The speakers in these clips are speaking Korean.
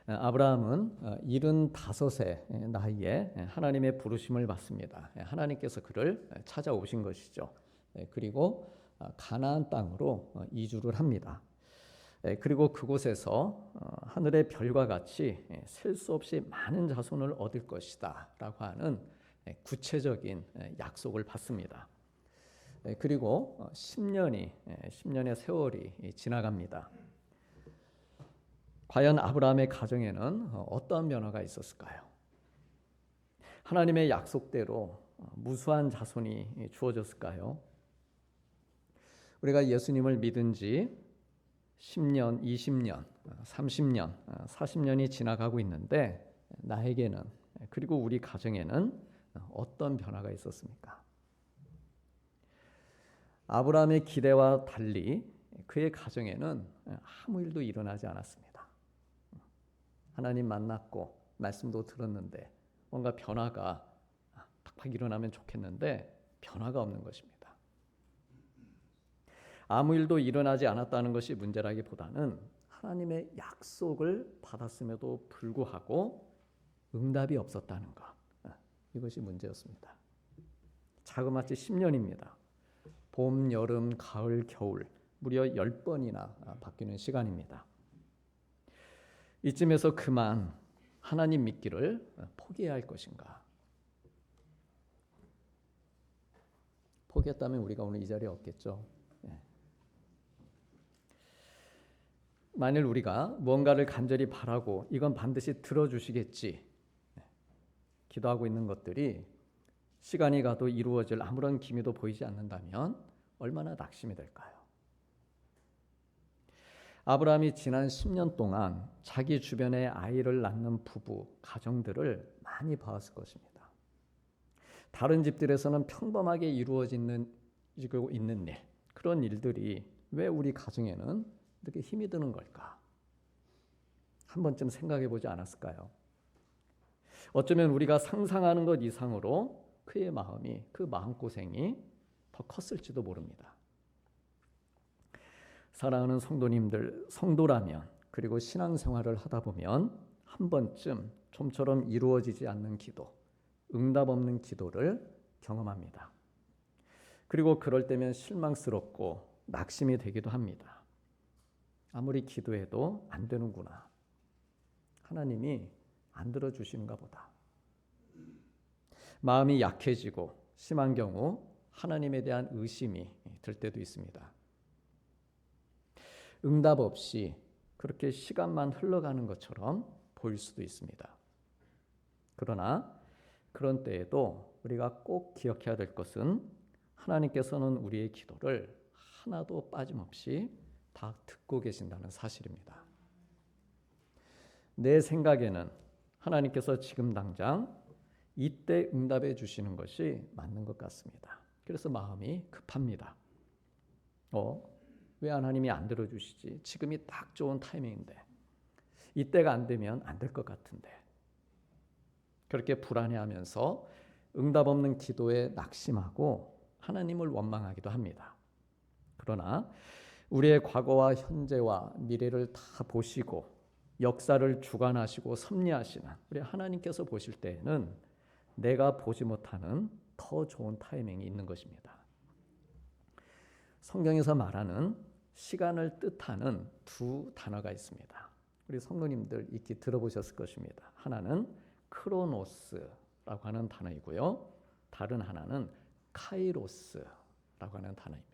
아브라함은 75세 나이에 하나님의 부르심을 받습니다. 하나님께서 그를 찾아오신 것이죠. 그리고 가나안 땅으로 이주를 합니다. 그리고 그곳에서 하늘의 별과 같이 셀 수 없이 많은 자손을 얻을 것이다 라고 하는 구체적인 약속을 받습니다. 그리고 10년의 세월이 지나갑니다. 과연 아브라함의 가정에는 어떠한 변화가 있었을까요? 하나님의 약속대로 무수한 자손이 주어졌을까요? 우리가 예수님을 믿은 지 10년, 20년, 30년, 40년이 지나가고 있는데 나에게는 그리고 우리 가정에는 어떤 변화가 있었습니까? 아브라함의 기대와 달리 그의 가정에는 아무 일도 일어나지 않았습니다. 하나님 만났고 말씀도 들었는데 뭔가 변화가 팍팍 일어나면 좋겠는데 변화가 없는 것입니다. 아무 일도 일어나지 않았다는 것이 문제라기보다는 하나님의 약속을 받았음에도 불구하고 응답이 없었다는 것, 이것이 문제였습니다. 자그마치 10년입니다. 봄, 여름, 가을, 겨울 무려 10번이나 바뀌는 시간입니다. 이쯤에서 그만 하나님 믿기를 포기해야 할 것인가? 포기했다면 우리가 오늘 이 자리에 없겠죠. 만일 우리가 무언가를 간절히 바라고 이건 반드시 들어주시겠지 기도하고 있는 것들이 시간이 가도 이루어질 아무런 기미도 보이지 않는다면 얼마나 낙심이 될까요? 아브라함이 지난 10년 동안 자기 주변에 아이를 낳는 부부, 가정들을 많이 봐왔을 것입니다. 다른 집들에서는 평범하게 이루어지고 있는 일, 그런 일들이 왜 우리 가정에는 이렇게 힘이 드는 걸까? 한 번쯤 생각해 보지 않았을까요? 어쩌면 우리가 상상하는 것 이상으로 그의 마음이, 그 마음고생이 더 컸을지도 모릅니다. 사랑하는 성도님들, 성도라면 그리고 신앙생활을 하다 보면 한 번쯤 좀처럼 이루어지지 않는 기도, 응답 없는 기도를 경험합니다. 그리고 그럴 때면 실망스럽고 낙심이 되기도 합니다. 아무리 기도해도 안 되는구나. 하나님이 안 들어주시는가 보다. 마음이 약해지고 심한 경우 하나님에 대한 의심이 들 때도 있습니다. 응답 없이 그렇게 시간만 흘러가는 것처럼 보일 수도 있습니다. 그러나 그런 때에도 우리가 꼭 기억해야 될 것은 하나님께서는 우리의 기도를 하나도 빠짐없이 다 듣고 계신다는 사실입니다. 내 생각에는 하나님께서 지금 당장 이때 응답해 주시는 것이 맞는 것 같습니다. 그래서 마음이 급합니다. 왜 하나님이 안 들어주시지? 지금이 딱 좋은 타이밍인데 이때가 안 되면 안 될 것 같은데 그렇게 불안해하면서 응답 없는 기도에 낙심하고 하나님을 원망하기도 합니다. 그러나 우리의 과거와 현재와 미래를 다 보시고 역사를 주관하시고 섭리하시는 우리 하나님께서 보실 때에는 내가 보지 못하는 더 좋은 타이밍이 있는 것입니다. 성경에서 말하는 시간을 뜻하는 두 단어가 있습니다. 우리 성도님들 익히 들어보셨을 것입니다. 하나는 크로노스라고 하는 단어이고요. 다른 하나는 카이로스라고 하는 단어입니다.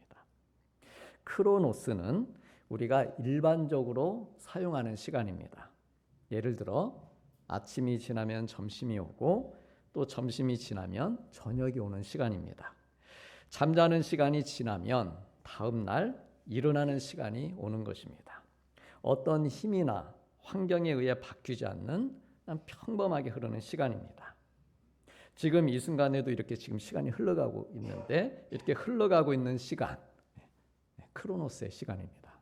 크로노스는 우리가 일반적으로 사용하는 시간입니다. 예를 들어 아침이 지나면 점심이 오고 또 점심이 지나면 저녁이 오는 시간입니다. 잠자는 시간이 지나면 다음 날 일어나는 시간이 오는 것입니다. 어떤 힘이나 환경에 의해 바뀌지 않는 평범하게 흐르는 시간입니다. 지금 이 순간에도 이렇게 지금 시간이 흘러가고 있는데 이렇게 흘러가고 있는 시간, 크로노스의 시간입니다.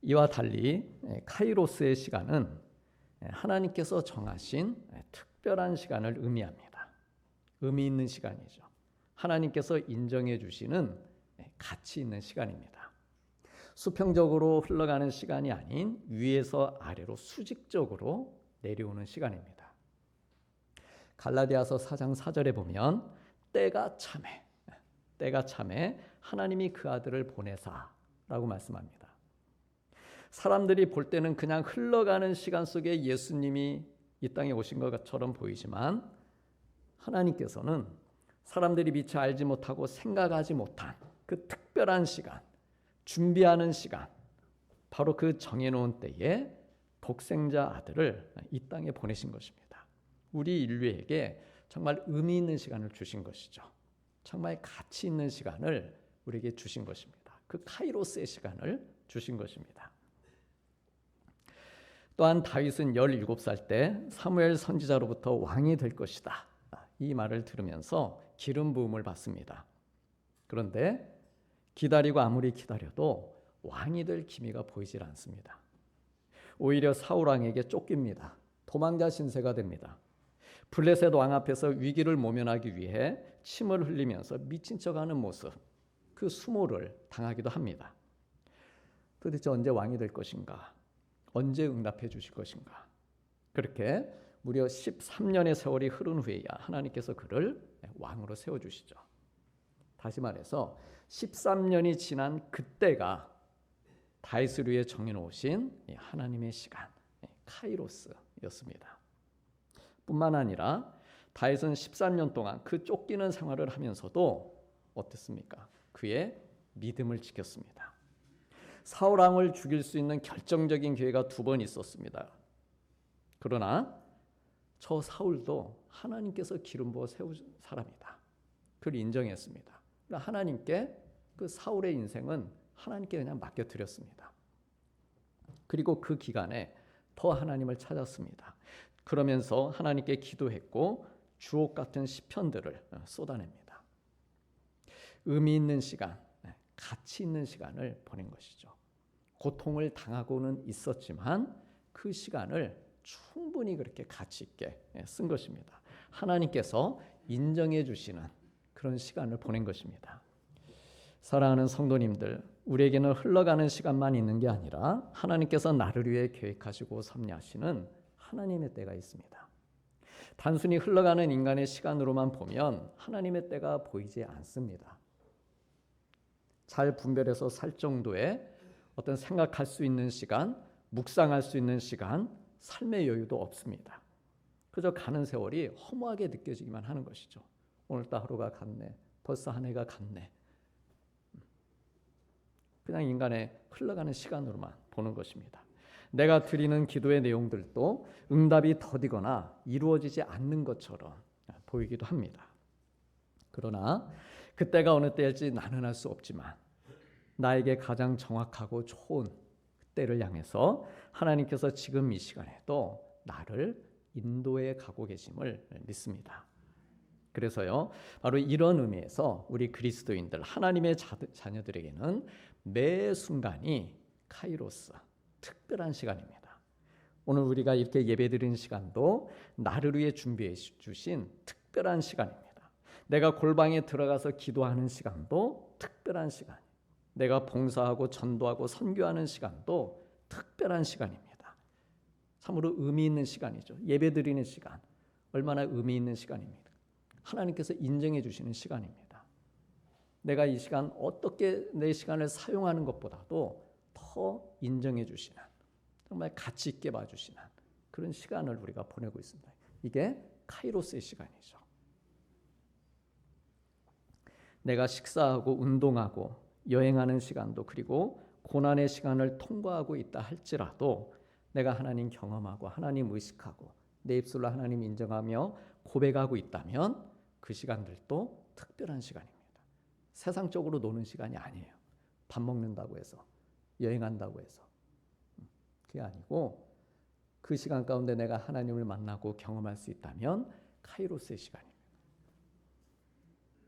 이와 달리 카이로스의 시간은 하나님께서 정하신 특별한 시간을 의미합니다. 의미 있는 시간이죠. 하나님께서 인정해 주시는 가치 있는 시간입니다. 수평적으로 흘러가는 시간이 아닌 위에서 아래로 수직적으로 내려오는 시간입니다. 갈라디아서 4장 4절에 보면 때가 참에 하나님이 그 아들을 보내사라고 말씀합니다. 사람들이 볼 때는 그냥 흘러가는 시간 속에 예수님이 이 땅에 오신 것처럼 보이지만 하나님께서는 사람들이 미처 알지 못하고 생각하지 못한 그 특별한 시간, 준비하는 시간, 바로 그 정해놓은 때에 독생자 아들을 이 땅에 보내신 것입니다. 우리 인류에게 정말 의미 있는 시간을 주신 것이죠. 정말 가치 있는 시간을 우리에게 주신 것입니다. 그 카이로스의 시간을 주신 것입니다. 또한 다윗은 17살 때 사무엘 선지자로부터 왕이 될 것이다. 이 말을 들으면서 기름 부음을 받습니다. 그런데 기다리고 아무리 기다려도 왕이 될 기미가 보이질 않습니다. 오히려 사울 왕에게 쫓깁니다. 도망자 신세가 됩니다. 블레셋 왕 앞에서 위기를 모면하기 위해 침을 흘리면서 미친 척하는 모습, 그 수모를 당하기도 합니다. 도대체 언제 왕이 될 것인가? 언제 응답해 주실 것인가? 그렇게 무려 13년의 세월이 흐른 후에야 하나님께서 그를 왕으로 세워주시죠. 다시 말해서 13년이 지난 그때가 다윗을 위해 정해놓으신 하나님의 시간, 카이로스였습니다. 뿐만 아니라 다윗은 13년 동안 그 쫓기는 생활을 하면서도 어땠습니까? 그의 믿음을 지켰습니다. 사울 왕을 죽일 수 있는 결정적인 기회가 2번 있었습니다. 그러나 저 사울도 하나님께서 기름 부어 세우신 사람이다. 그걸 인정했습니다. 하나님께 그 사울의 인생은 하나님께 그냥 맡겨드렸습니다. 그리고 그 기간에 더 하나님을 찾았습니다. 그러면서 하나님께 기도했고 주옥 같은 시편들을 쏟아냅니다. 의미 있는 시간, 가치 있는 시간을 보낸 것이죠. 고통을 당하고는 있었지만 그 시간을 충분히 그렇게 가치 있게 쓴 것입니다. 하나님께서 인정해 주시는 그런 시간을 보낸 것입니다. 사랑하는 성도님들, 우리에게는 흘러가는 시간만 있는 게 아니라 하나님께서 나를 위해 계획하시고 섭리하시는 하나님의 때가 있습니다. 단순히 흘러가는 인간의 시간으로만 보면 하나님의 때가 보이지 않습니다. 잘 분별해서 살 정도의 어떤 생각할 수 있는 시간, 묵상할 수 있는 시간, 삶의 여유도 없습니다. 그저 가는 세월이 허무하게 느껴지기만 하는 것이죠. 오늘도 하루가 갔네. 벌써 한 해가 갔네. 그냥 인간의 흘러가는 시간으로만 보는 것입니다. 내가 드리는 기도의 내용들도 응답이 더디거나 이루어지지 않는 것처럼 보이기도 합니다. 그러나 그때가 어느 때일지 나는 알 수 없지만 나에게 가장 정확하고 좋은 때를 향해서 하나님께서 지금 이 시간에도 나를 인도해 가고 계심을 믿습니다. 그래서요, 바로 이런 의미에서 우리 그리스도인들, 하나님의 자녀들에게는 매 순간이 카이로스, 특별한 시간입니다. 오늘 우리가 이렇게 예배드리는 시간도 나를 위해 준비해 주신 특별한 시간입니다. 내가 골방에 들어가서 기도하는 시간도 특별한 시간입니다. 내가 봉사하고 전도하고 선교하는 시간도 특별한 시간입니다. 참으로 의미 있는 시간이죠. 예배드리는 시간, 얼마나 의미 있는 시간입니다. 하나님께서 인정해 주시는 시간입니다. 내가 이 시간 어떻게 내 시간을 사용하는 것보다도 더 인정해 주시는, 정말 가치 있게 봐주시는 그런 시간을 우리가 보내고 있습니다. 이게 카이로스의 시간이죠. 내가 식사하고 운동하고 여행하는 시간도, 그리고 고난의 시간을 통과하고 있다 할지라도 내가 하나님 경험하고 하나님 의식하고 내 입술로 하나님 인정하며 고백하고 있다면 그 시간들도 특별한 시간입니다. 세상적으로 노는 시간이 아니에요. 밥 먹는다고 해서, 여행한다고 해서. 그게 아니고 그 시간 가운데 내가 하나님을 만나고 경험할 수 있다면 카이로스의 시간입니다.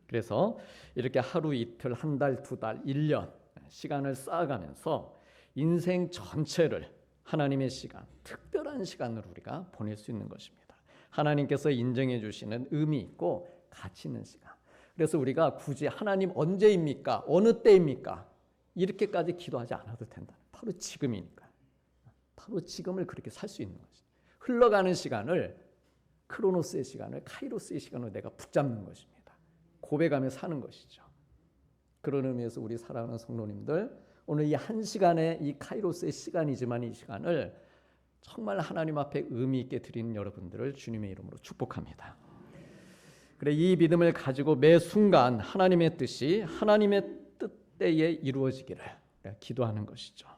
그래서 이렇게 하루 이틀, 한 달, 2달, 1년 시간을 쌓아가면서 인생 전체를 하나님의 시간, 특별한 시간으로 우리가 보낼 수 있는 것입니다. 하나님께서 인정해 주시는 의미 있고 가치 있는 시간. 그래서 우리가 굳이 하나님 언제입니까? 어느 때입니까? 이렇게까지 기도하지 않아도 된다. 바로 지금이니까. 바로 지금을 그렇게 살 수 있는 거죠. 흘러가는 시간을, 크로노스의 시간을 카이로스의 시간으로 내가 붙잡는 것입니다. 고백하며 사는 것이죠. 그런 의미에서 우리 사랑하는 성도님들, 오늘 이 한 시간의 이 카이로스의 시간이지만 이 시간을 정말 하나님 앞에 의미 있게 드리는 여러분들을 주님의 이름으로 축복합니다. 그래, 이 믿음을 가지고 매 순간 하나님의 뜻이 하나님의 뜻대에 이루어지기를 기도하는 것이죠.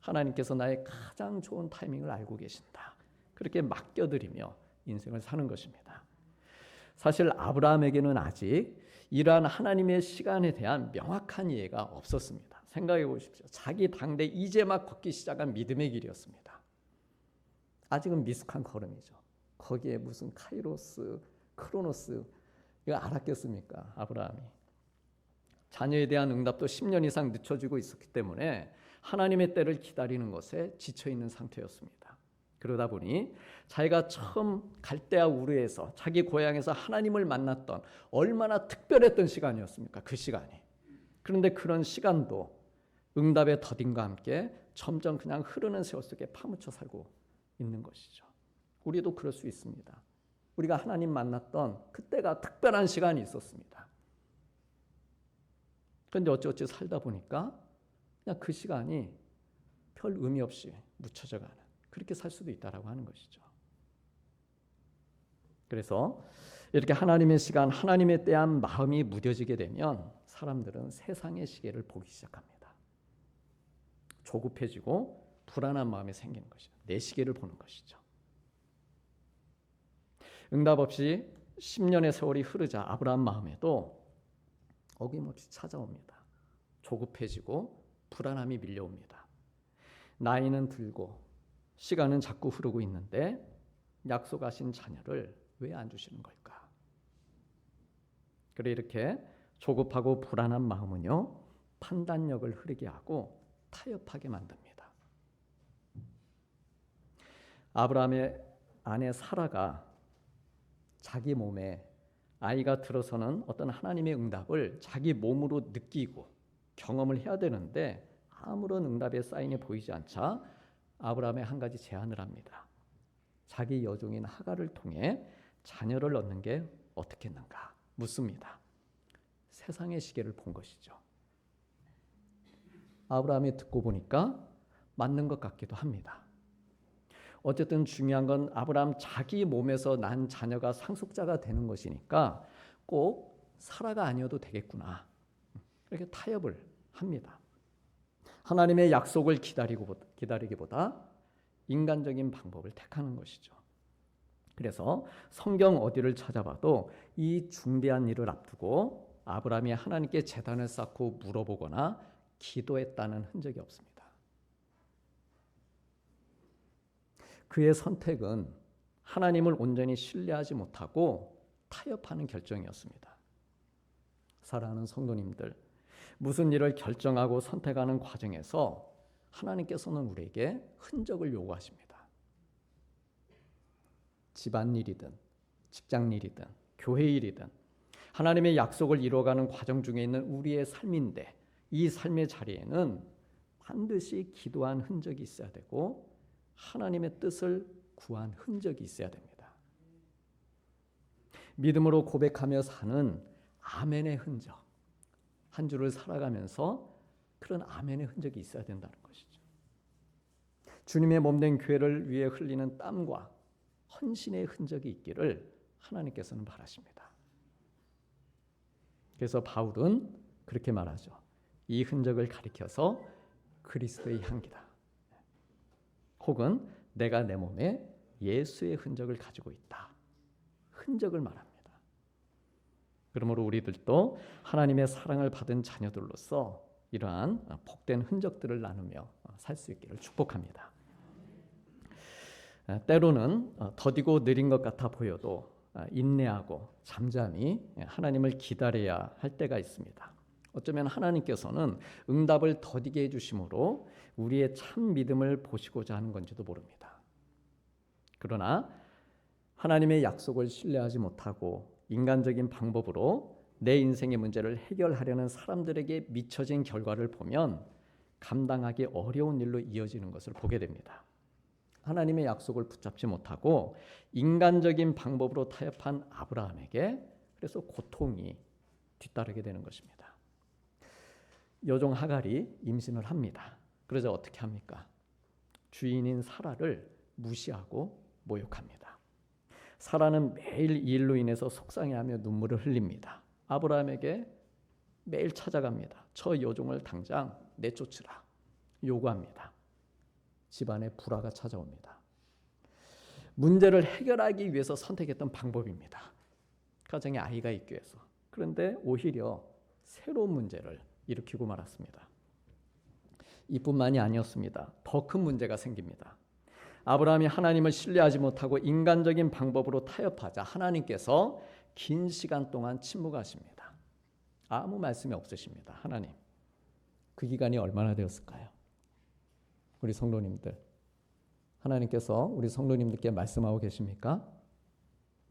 하나님께서 나의 가장 좋은 타이밍을 알고 계신다. 그렇게 맡겨드리며 인생을 사는 것입니다. 사실 아브라함에게는 아직 이러한 하나님의 시간에 대한 명확한 이해가 없었습니다. 생각해 보십시오. 자기 당대 이제 막 걷기 시작한 믿음의 길이었습니다. 아직은 미숙한 걸음이죠. 거기에 무슨 카이로스, 크로노스 이거 알았겠습니까? 아브라함이. 자녀에 대한 응답도 10년 이상 늦춰지고 있었기 때문에 하나님의 때를 기다리는 것에 지쳐있는 상태였습니다. 그러다 보니 자기가 처음 갈대아 우르에서 자기 고향에서 하나님을 만났던 얼마나 특별했던 시간이었습니까? 그 시간이. 그런데 그런 시간도 응답의 더딘과 함께 점점 그냥 흐르는 세월 속에 파묻혀 살고 있는 것이죠. 우리도 그럴 수 있습니다. 우리가 하나님 만났던 그때가 특별한 시간이 있었습니다. 그런데 어찌어찌 살다 보니까 그냥 그 시간이 별 의미 없이 묻혀져 가는, 그렇게 살 수도 있다라고 하는 것이죠. 그래서 이렇게 하나님의 시간, 하나님에 대한 마음이 무뎌지게 되면 사람들은 세상의 시계를 보기 시작합니다. 조급해지고 불안한 마음이 생기는 것이죠. 내 시계를 보는 것이죠. 응답 없이 10년의 세월이 흐르자 아브라함 마음에도 어김없이 찾아옵니다. 조급해지고 불안함이 밀려옵니다. 나이는 들고 시간은 자꾸 흐르고 있는데 약속하신 자녀를 왜 안 주시는 걸까? 그래, 이렇게 조급하고 불안한 마음은요, 판단력을 흐리게 하고 타협하게 만듭니다. 아브라함의 아내 사라가 자기 몸에 아이가 들어서는 어떤 하나님의 응답을 자기 몸으로 느끼고 경험을 해야 되는데 아무런 응답의 사인이 보이지 않자 아브라함의 한 가지 제안을 합니다. 자기 여종인 하갈을 통해 자녀를 얻는 게 어떻겠는가 묻습니다. 세상의 시계를 본 것이죠. 아브라함이 듣고 보니까 맞는 것 같기도 합니다. 어쨌든 중요한 건 아브라함 자기 몸에서 난 자녀가 상속자가 되는 것이니까 꼭 사라가 아니어도 되겠구나. 이렇게 타협을 합니다. 하나님의 약속을 기다리기보다 인간적인 방법을 택하는 것이죠. 그래서 성경 어디를 찾아봐도 이 중대한 일을 앞두고 아브라함이 하나님께 제단을 쌓고 물어보거나 기도했다는 흔적이 없습니다. 그의 선택은 하나님을 온전히 신뢰하지 못하고 타협하는 결정이었습니다. 사랑하는 성도님들, 무슨 일을 결정하고 선택하는 과정에서 하나님께서는 우리에게 흔적을 요구하십니다. 집안일이든 직장일이든 교회일이든 하나님의 약속을 이루어가는 과정 중에 있는 우리의 삶인데 이 삶의 자리에는 반드시 기도한 흔적이 있어야 되고 하나님의 뜻을 구한 흔적이 있어야 됩니다. 믿음으로 고백하며 사는 아멘의 흔적, 한 주를 살아가면서 그런 아멘의 흔적이 있어야 된다는 것이죠. 주님의 몸된 교회를 위해 흘리는 땀과 헌신의 흔적이 있기를 하나님께서는 바라십니다. 그래서 바울은 그렇게 말하죠. 이 흔적을 가리켜서 그리스도의 향기다. 혹은 내가 내 몸에 예수의 흔적을 가지고 있다. 흔적을 말합니다. 그러므로 우리들도 하나님의 사랑을 받은 자녀들로서 이러한 복된 흔적들을 나누며 살 수 있기를 축복합니다. 때로는 더디고 느린 것 같아 보여도 인내하고 잠잠히 하나님을 기다려야 할 때가 있습니다. 어쩌면 하나님께서는 응답을 더디게 해주심으로 우리의 참 믿음을 보시고자 하는 건지도 모릅니다. 그러나 하나님의 약속을 신뢰하지 못하고 인간적인 방법으로 내 인생의 문제를 해결하려는 사람들에게 미쳐진 결과를 보면 감당하기 어려운 일로 이어지는 것을 보게 됩니다. 하나님의 약속을 붙잡지 못하고 인간적인 방법으로 타협한 아브라함에게 그래서 고통이 뒤따르게 되는 것입니다. 여종 하갈이 임신을 합니다. 그러자 어떻게 합니까? 주인인 사라를 무시하고 모욕합니다. 사라는 매일 이 일로 인해서 속상해하며 눈물을 흘립니다. 아브라함에게 매일 찾아갑니다. 저 여종을 당장 내쫓으라 요구합니다. 집안에 불화가 찾아옵니다. 문제를 해결하기 위해서 선택했던 방법입니다. 가정에 아이가 있기 위해서. 그런데 오히려 새로운 문제를 일으키고 말았습니다. 이뿐만이 아니었습니다. 더 큰 문제가 생깁니다. 아브라함이 하나님을 신뢰하지 못하고 인간적인 방법으로 타협하자 하나님께서 긴 시간 동안 침묵하십니다. 아무 말씀이 없으십니다. 하나님. 그 기간이 얼마나 되었을까요? 우리 성도님들, 하나님께서 우리 성도님들께 말씀하고 계십니까?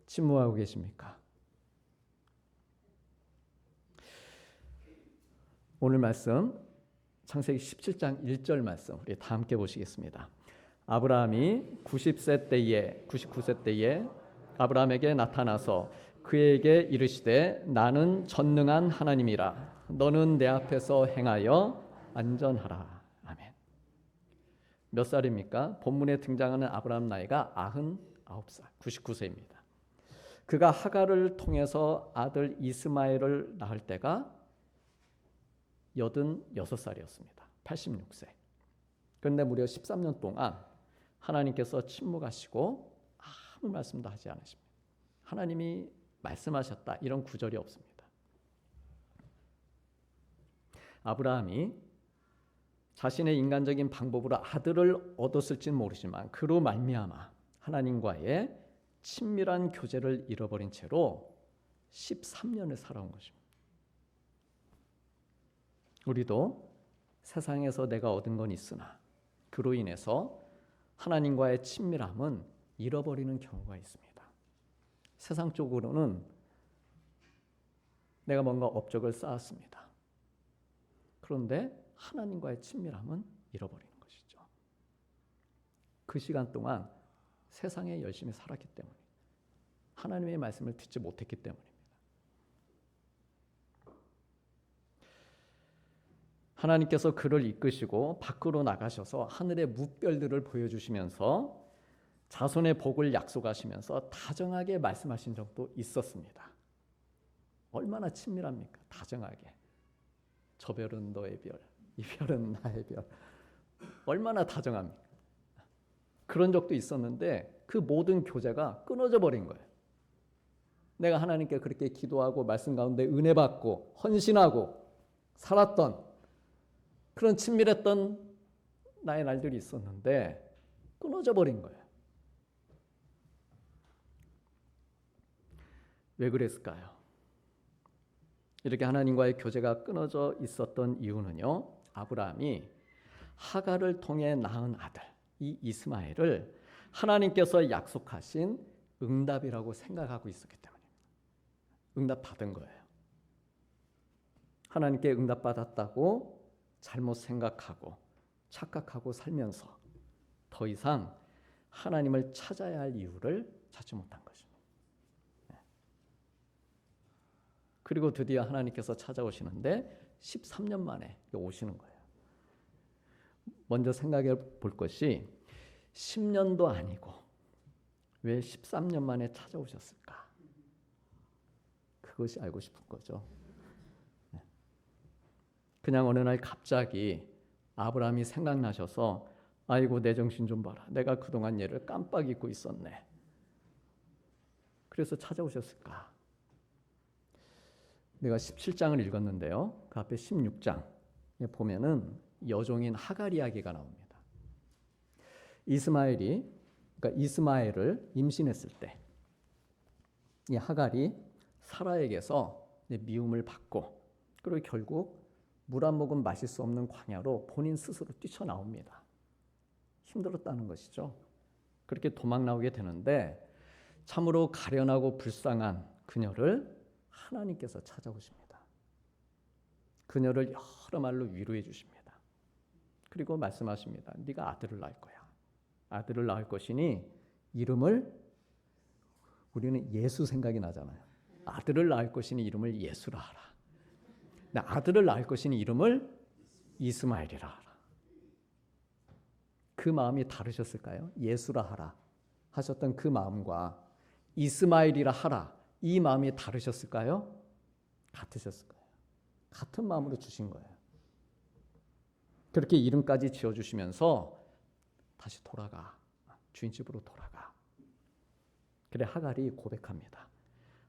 침묵하고 계십니까? 오늘 말씀 창세기 17장 1절 말씀 우리 다 함께 보시겠습니다. 아브라함이 99세 때에 아브라함에게 나타나서 그에게 이르시되 나는 전능한 하나님이라 너는 내 앞에서 행하여 안전하라. 아멘. 몇 살입니까? 본문에 등장하는 아브라함 나이가 99살, 99세입니다. 그가 하갈을 통해서 아들 이스마엘을 낳을 때가 86살이었습니다. 86세. 그런데 무려 13년 동안 하나님께서 침묵하시고 아무 말씀도 하지 않으십니다. 하나님이 말씀하셨다 이런 구절이 없습니다. 아브라함이 자신의 인간적인 방법으로 아들을 얻었을지는 모르지만 그로 말미암아 하나님과의 친밀한 교제를 잃어버린 채로 13년을 살아온 것입니다. 우리도 세상에서 내가 얻은 건 있으나 그로 인해서 하나님과의 친밀함은 잃어버리는 경우가 있습니다. 세상적으로는 내가 뭔가 업적을 쌓았습니다. 그런데 하나님과의 친밀함은 잃어버리는 것이죠. 그 시간 동안 세상에 열심히 살았기 때문에 하나님의 말씀을 듣지 못했기 때문입니다. 하나님께서 그를 이끄시고 밖으로 나가셔서 하늘의 무별들을 보여주시면서 자손의 복을 약속하시면서 다정하게 말씀하신 적도 있었습니다. 얼마나 친밀합니까? 다정하게. 저 별은 너의 별, 이 별은 나의 별. 얼마나 다정합니까? 그런 적도 있었는데 그 모든 교제가 끊어져 버린 거예요. 내가 하나님께 그렇게 기도하고 말씀 가운데 은혜 받고 헌신하고 살았던 그런 친밀했던 나의 날들이 있었는데 끊어져 버린 거예요. 왜 그랬을까요? 이렇게 하나님과의 교제가 끊어져 있었던 이유는요. 아브라함이 하갈을 통해 낳은 아들 이 이스마엘을 하나님께서 약속하신 응답이라고 생각하고 있었기 때문입니다. 응답 받은 거예요. 하나님께 응답 받았다고 잘못 생각하고 착각하고 살면서 더 이상 하나님을 찾아야 할 이유를 찾지 못한 것입니다. 그리고 드디어 하나님께서 찾아오시는데 13년 만에 오시는 거예요. 먼저 생각해 볼 것이 10년도 아니고 왜 13년 만에 찾아오셨을까? 그것이 알고 싶은 거죠. 그냥 어느 날 갑자기 아브라함이 생각나셔서 아이고 내 정신 좀 봐라. 내가 그동안 얘를 깜빡 잊고 있었네. 그래서 찾아오셨을까? 내가 17장을 읽었는데요. 그 앞에 16장에 보면은 여종인 하갈 이야기가 나옵니다. 이스마엘을 임신했을 때 이 하갈이 사라에게서 미움을 받고 그리고 결국 물 한 모금 마실 수 없는 광야로 본인 스스로 뛰쳐나옵니다. 힘들었다는 것이죠. 그렇게 도망 나오게 되는데 참으로 가련하고 불쌍한 그녀를 하나님께서 찾아오십니다. 그녀를 여러 말로 위로해 주십니다. 그리고 말씀하십니다. 네가 아들을 낳을 거야. 아들을 낳을 것이니 이름을, 우리는 예수 생각이 나잖아요. 아들을 낳을 것이니 이름을 예수라 하라. 아들을 낳을 것이니 이름을 이스마엘이라 하라. 그 마음이 다르셨을까요? 예수라 하라 하셨던 그 마음과 이스마엘이라 하라, 이 마음이 다르셨을까요? 같으셨을 거예요. 같은 마음으로 주신 거예요. 그렇게 이름까지 지어주시면서 다시 돌아가, 주인 집으로 돌아가. 그래 하갈이 고백합니다.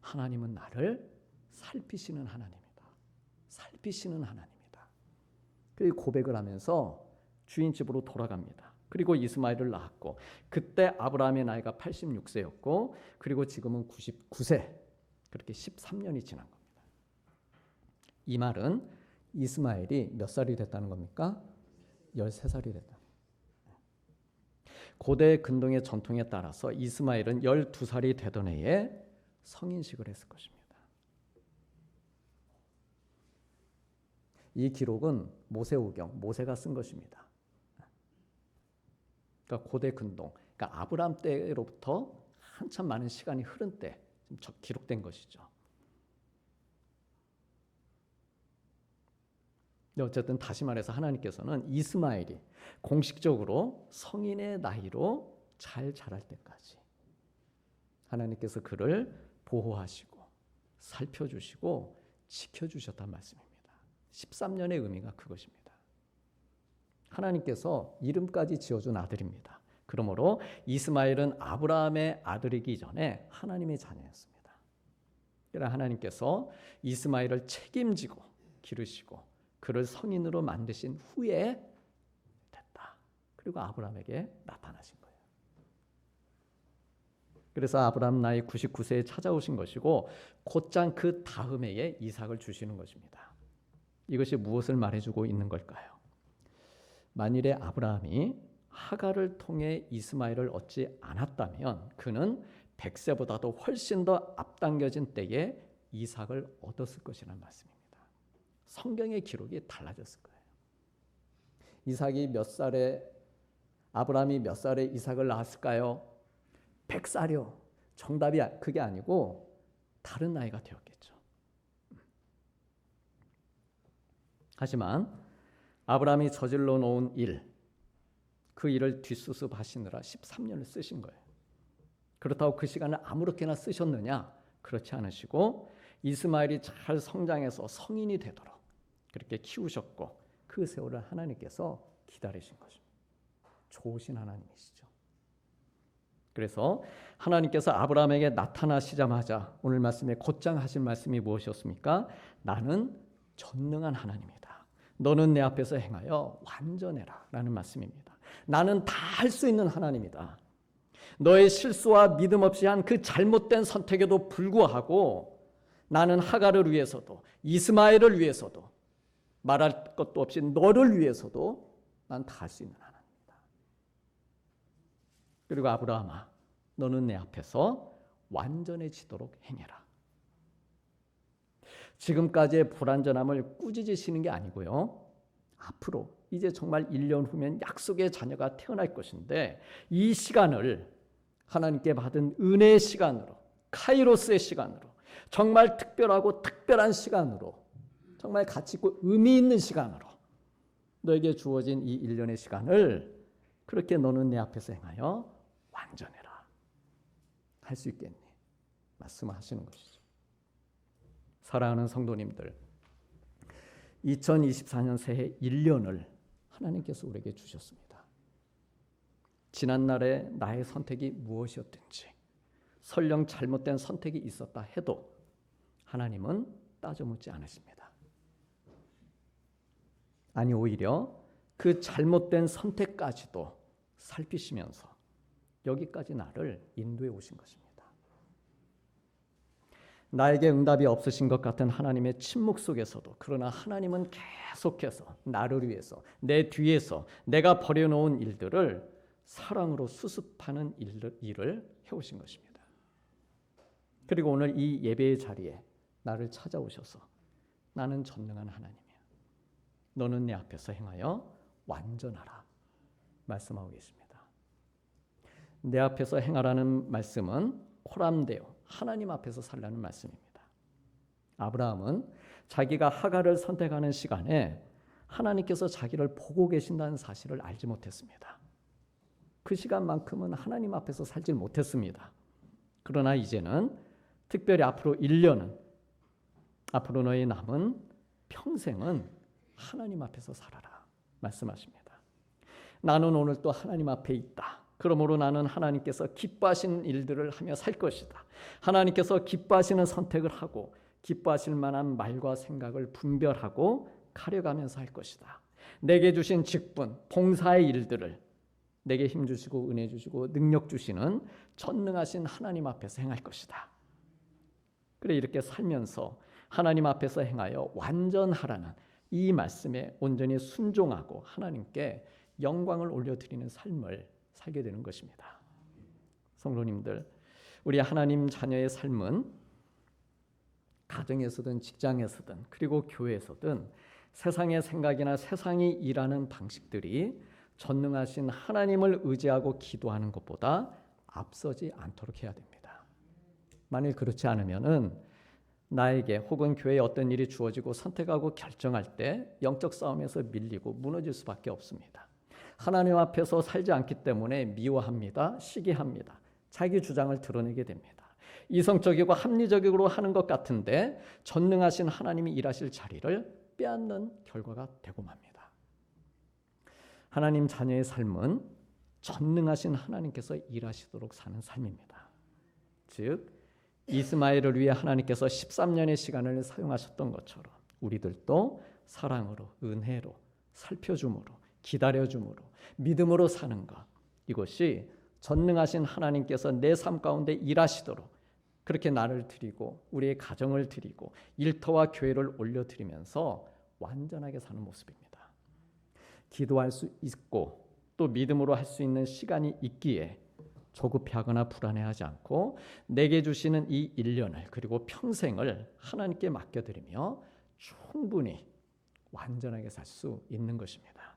하나님은 나를 살피시는 하나님이다. 살피시는 하나님이다. 그 고백을 하면서 주인 집으로 돌아갑니다. 그리고 이스마엘을 낳았고, 그때 아브라함의 나이가 86세였고 그리고 지금은 99세, 그렇게 13년이 지난 겁니다. 이 말은 이스마엘이 몇 살이 됐다는 겁니까? 13살이 됐다. 고대 근동의 전통에 따라서 이스마엘은 12살이 되던 해에 성인식을 했을 것입니다. 이 기록은 모세오경, 모세가 쓴 것입니다. 그러니까 고대 근동, 그러니까 아브라함 때로부터 한참 많은 시간이 흐른 때 기록된 것이죠. 어쨌든 다시 말해서 하나님께서는 이스마엘이 공식적으로 성인의 나이로 잘 자랄 때까지 하나님께서 그를 보호하시고 살펴주시고 지켜주셨단 말씀입니다. 13년의 의미가 그것입니다. 하나님께서 이름까지 지어준 아들입니다. 그러므로 이스마엘은 아브라함의 아들이기 전에 하나님의 자녀였습니다. 그러나 하나님께서 이스마엘을 책임지고 기르시고 그를 성인으로 만드신 후에 됐다. 그리고 아브라함에게 나타나신 거예요. 그래서 아브라함 나이 99세에 찾아오신 것이고 곧장 그 다음 해에 이삭을 주시는 것입니다. 이것이 무엇을 말해주고 있는 걸까요? 만일에 아브라함이 하갈을 통해 이스마엘을 얻지 않았다면 그는 100세보다도 훨씬 더 앞당겨진 때에 이삭을 얻었을 것이라는 말씀입니다. 성경의 기록이 달라졌을 거예요. 이삭이 몇 살에, 아브라함이 몇 살에 이삭을 낳았을까요? 100살이요. 정답이 그게 아니고 다른 나이가 되었겠죠. 하지만 아브라함이 저질러 놓은 일, 그 일을 뒷수습하시느라 13년을 쓰신 거예요. 그렇다고 그 시간을 아무렇게나 쓰셨느냐? 그렇지 않으시고 이스마엘이 잘 성장해서 성인이 되도록 그렇게 키우셨고 그 세월을 하나님께서 기다리신 것입니다. 좋으신 하나님이시죠. 그래서 하나님께서 아브라함에게 나타나시자마자 오늘 말씀에 곧장 하신 말씀이 무엇이었습니까? 나는 전능한 하나님이다. 너는 내 앞에서 행하여 완전해라 라는 말씀입니다. 나는 다 할 수 있는 하나님이다. 너의 실수와 믿음 없이 한 그 잘못된 선택에도 불구하고 나는 하갈을 위해서도 이스마엘을 위해서도 말할 것도 없이 너를 위해서도 난 다 할 수 있는 하나님이다. 그리고 아브라함아, 너는 내 앞에서 완전해지도록 행해라. 지금까지의 불완전함을 꾸짖으시는 게 아니고요. 앞으로 이제 정말 1년 후면 약속의 자녀가 태어날 것인데 이 시간을 하나님께 받은 은혜의 시간으로, 카이로스의 시간으로, 정말 특별하고 특별한 시간으로, 정말 가치 있고 의미 있는 시간으로 너에게 주어진 이 1년의 시간을 그렇게 너는 내 앞에서 행하여 완전해라. 할 수 있겠니? 말씀하시는 것이죠. 사랑하는 성도님들, 2024년 새해 1년을 하나님께서 우리에게 주셨습니다. 지난날에 나의 선택이 무엇이었든지 설령 잘못된 선택이 있었다 해도 하나님은 따져 묻지 않으십니다. 아니 오히려 그 잘못된 선택까지도 살피시면서 여기까지 나를 인도해 오신 것입니다. 나에게 응답이 없으신 것 같은 하나님의 침묵 속에서도 그러나 하나님은 계속해서 나를 위해서 내 뒤에서 내가 버려놓은 일들을 사랑으로 수습하는 일을 해오신 것입니다. 그리고 오늘 이 예배의 자리에 나를 찾아오셔서 나는 전능한 하나님이야. 너는 내 앞에서 행하여 완전하라 말씀하고 계십니다. 내 앞에서 행하라는 말씀은 코람데오, 하나님 앞에서 살라는 말씀입니다. 아브라함은 자기가 하갈을 선택하는 시간에 하나님께서 자기를 보고 계신다는 사실을 알지 못했습니다. 그 시간만큼은 하나님 앞에서 살지 못했습니다. 그러나 이제는 특별히 앞으로 1년은, 앞으로 너의 남은 평생은 하나님 앞에서 살아라 말씀하십니다. 나는 오늘 또 하나님 앞에 있다. 그러므로 나는 하나님께서 기뻐하시는 일들을 하며 살 것이다. 하나님께서 기뻐하시는 선택을 하고 기뻐하실 만한 말과 생각을 분별하고 가려가면서 할 것이다. 내게 주신 직분, 봉사의 일들을 내게 힘 주시고 은혜 주시고 능력 주시는 전능하신 하나님 앞에서 행할 것이다. 그래 이렇게 살면서 하나님 앞에서 행하여 완전하라는 이 말씀에 온전히 순종하고 하나님께 영광을 올려드리는 삶을 살게 되는 것입니다. 성도님들, 우리 하나님 자녀의 삶은 가정에서든 직장에서든 그리고 교회에서든 세상의 생각이나 세상이 일하는 방식들이 전능하신 하나님을 의지하고 기도하는 것보다 앞서지 않도록 해야 됩니다. 만일 그렇지 않으면은 나에게 혹은 교회에 어떤 일이 주어지고 선택하고 결정할 때 영적 싸움에서 밀리고 무너질 수밖에 없습니다. 하나님 앞에서 살지 않기 때문에 미워합니다. 시기합니다. 자기 주장을 드러내게 됩니다. 이성적이고 합리적으로 하는 것 같은데 전능하신 하나님이 일하실 자리를 빼앗는 결과가 되고 맙니다. 하나님 자녀의 삶은 전능하신 하나님께서 일하시도록 사는 삶입니다. 즉 이스마엘을 위해 하나님께서 13년의 시간을 사용하셨던 것처럼 우리들도 사랑으로, 은혜로, 살펴줌으로, 기다려줌으로, 믿음으로 사는 것, 이것이 전능하신 하나님께서 내 삶 가운데 일하시도록 그렇게 나를 드리고 우리의 가정을 드리고 일터와 교회를 올려드리면서 완전하게 사는 모습입니다. 기도할 수 있고 또 믿음으로 할 수 있는 시간이 있기에 조급해하거나 불안해하지 않고 내게 주시는 이 1년을 그리고 평생을 하나님께 맡겨드리며 충분히 완전하게 살 수 있는 것입니다.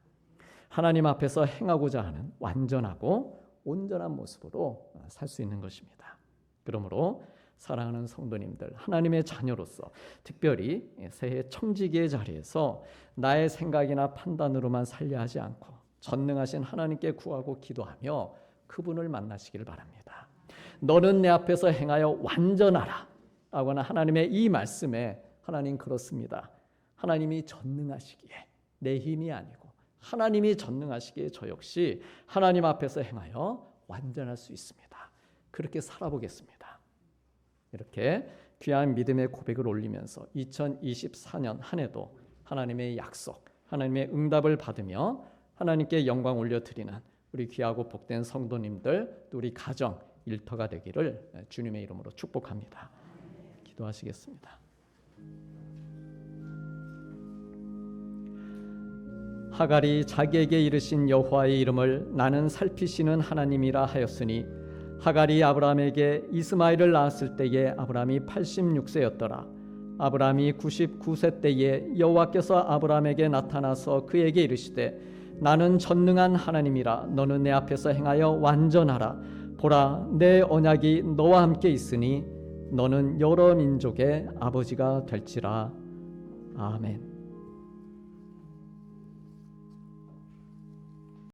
하나님 앞에서 행하고자 하는 완전하고 온전한 모습으로 살 수 있는 것입니다. 그러므로 사랑하는 성도님들, 하나님의 자녀로서 특별히 새해 청지기의 자리에서 나의 생각이나 판단으로만 살려 하지 않고 전능하신 하나님께 구하고 기도하며 그분을 만나시기를 바랍니다. 너는 내 앞에서 행하여 완전하라 하거나 하나님의 이 말씀에 하나님 그렇습니다. 하나님이 전능하시기에 내 힘이 아니고 하나님이 전능하시기에 저 역시 하나님 앞에서 행하여 완전할 수 있습니다. 그렇게 살아보겠습니다. 이렇게 귀한 믿음의 고백을 올리면서 2024년 한 해도 하나님의 약속, 하나님의 응답을 받으며 하나님께 영광 올려드리는 우리 귀하고 복된 성도님들, 또 우리 가정, 일터가 되기를 주님의 이름으로 축복합니다. 기도하시겠습니다. 하갈이 자기에게 이르신 여호와의 이름을 나는 살피시는 하나님이라 하였으니 하갈이 아브라함에게 이스마엘을 낳았을 때에 아브라함이 86세였더라. 아브라함이 99세 때에 여호와께서 아브라함에게 나타나서 그에게 이르시되 나는 전능한 하나님이라 너는 내 앞에서 행하여 완전하라. 보라 내 언약이 너와 함께 있으니 너는 여러 민족의 아버지가 될지라. 아멘.